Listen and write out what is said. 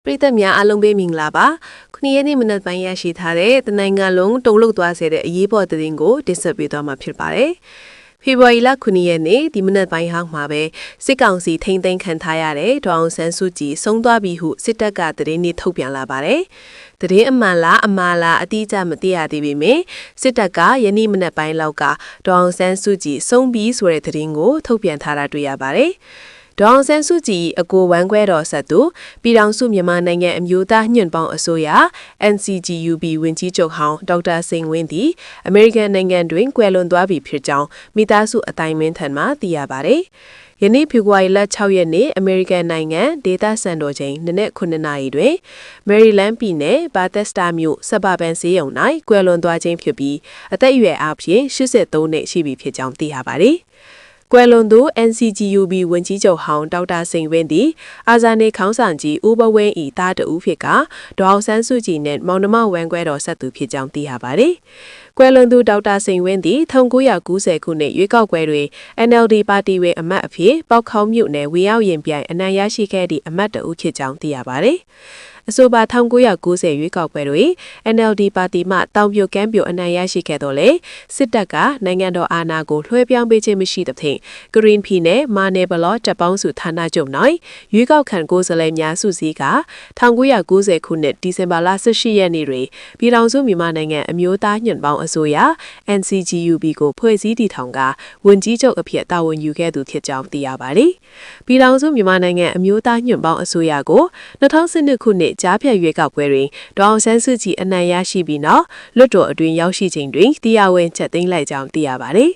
ပရိသတ်များအားလုံးပဲမင်္ဂလာပါခုနှစ်ရက်နေ့မနက်ပိုင်းရရှိထားတဲ့တနိုင်ငံလုံးတုံ့လုသွားစေတဲ့အရေးပေါ်သတင်းကိုတင်ဆက်ပေးသွားမှာဖြစ်ပါတယ်ဖေဖော်ဝါရီလ9ရက်နေ့ဒီမနက်ပိုင်းဟောင်းမှာပဲစစ်ကောင်စီထိန်းသိမ်းခံထားရတဲ့ဒေါအောင်ဆန်းစုကြည်ဆုံးသွားပြီဟုစစ်တပ်ကသတင်းတွေထုတ်ပြန်လာပါတယ်။သတင်းအမှန်လားအမှားလားအတိအကျမသိရသေးပေမယ့်စစ်တပ်ကယနေ့မနက်ပိုင်းလောက်ကဒေါအောင်ဆန်းစုကြည်ဆုံးပြီဆိုတဲ့သတင်းကိုထုတ်ပြန်ထားတာတွေ့ရပါတယ်။ဒေါအောင်ဆန်းစုကြည်အကိုဝမ်းခွဲတော်ဆက်သူပြည်ထောင်စုမြန်မာနိုင်ငံအမျိုးသားညွန့်ပေါင်းအစိုးရ NCGUB ဝန်ကြီးချုပ်ဟောင်းဒေါက်တာစိန်ဝင်းသည်အမေရိကန်နိုင်ငံတွင်ကွယ်လွန်သွားပြီဖြစ်ကြောင်းမိသားစုအတိုင်းမင်းထံမှသိရပါတယ်။ယနေ့ဖေဖော်ဝါရီလ6ရက်နေ့အမေရိကန်နိုင်ငံဒေသစံတော်ချိန်နနက်9နာရီတွင်မယ်ရီလန်းပြည်နယ်ဘာသက်စတာမြို့စပပန်ဆေးရုံ၌ကွယ်လွန်သွားခြင်းဖြစ်ပြီးအသက်အရွယ်အားဖြင့်83နှစ်ရှိပြီဖြစ်ကြောင်းသိရပါတယ်။ကွယ်လွန်သူ NCGUB ဝန်ကြီးချုပ်ဟောင်းဒေါက်တာစိန်ဝင်းသည်အာဇာနည်ခေါင်းဆောင်ကြီးဦးဘဝင်းဤသားတဦးဖြစ်ကဒေါအောင်ဆန်းစုကြည်နှင့်မောင်နှမဝမ်းကွဲတော်ဆက်သူဖြစ်ကြောင်းသိရပါတယ်။ကွယ်လွန်သူဒေါက်တာစိန်ဝင်းသည်1990ခုနှစ်ရွေးကောက်ပွဲတွင် NLD ပါတီဝင်အမတ်အဖြစ်ပေါက်ခေါင်းမြို့နယ်ဝေရောက်ရင်ပြိုင်အနိုင်ရရှိခဲ့သည့်အမတ်တဦးဖြစ်ကြောင်းသိရပါတယ်။အဆိုပါ1990ရွေးကောက်ပွဲတွင် NLD ပါတီမှတောင်ပြိုကမ်းပြိုအနိုင်ရရှိခဲ့တော့လေစစ်တပ်ကနိုင်ငံတော်အာဏာကိုလွှဲပြောင်းပေးခြင်းမရှိသဖြင့် Green ပြည်နယ်မာနယ်ဘလော့တပ်ပေါင်းစုဌာနချုပ်၌ရွေးကောက်ခံကိုယ်စားလှယ်များစုစည်းက1990ခုနှစ်ဒီဇင်ဘာလ18ရက်နေ့တွင်ပြည်ထောင်စုမြန်မာနိုင်ငံအမျိုးသားညွန့်ပေါင်းအစိုးရ NCGUB ကိုဖွဲ့စည်းတည်ထောင်ကဝန်ကြီးချုပ်အဖြစ်တာဝန်ယူခဲ့သူဖြစ်ကြောင်းသိရပါသည်။ပြည်ထောင်စုမြန်မာနိုင်ငံအမျိုးသားညွန့်ပေါင်းအစိုးရကို2012ခုနှစ်ကြားဖြတ်ရွေးကောက်ပွဲတွင်ဒေါအောင်ဆန်းစုကြည်အနိုင်ရရှိပြီးနောက်လွှတ်တော်အတွင်းရောက်ရှိချိန်တွင်တရားဝင်ချက်သိမ်းလိုက်ကြောင်းသိရပါသည်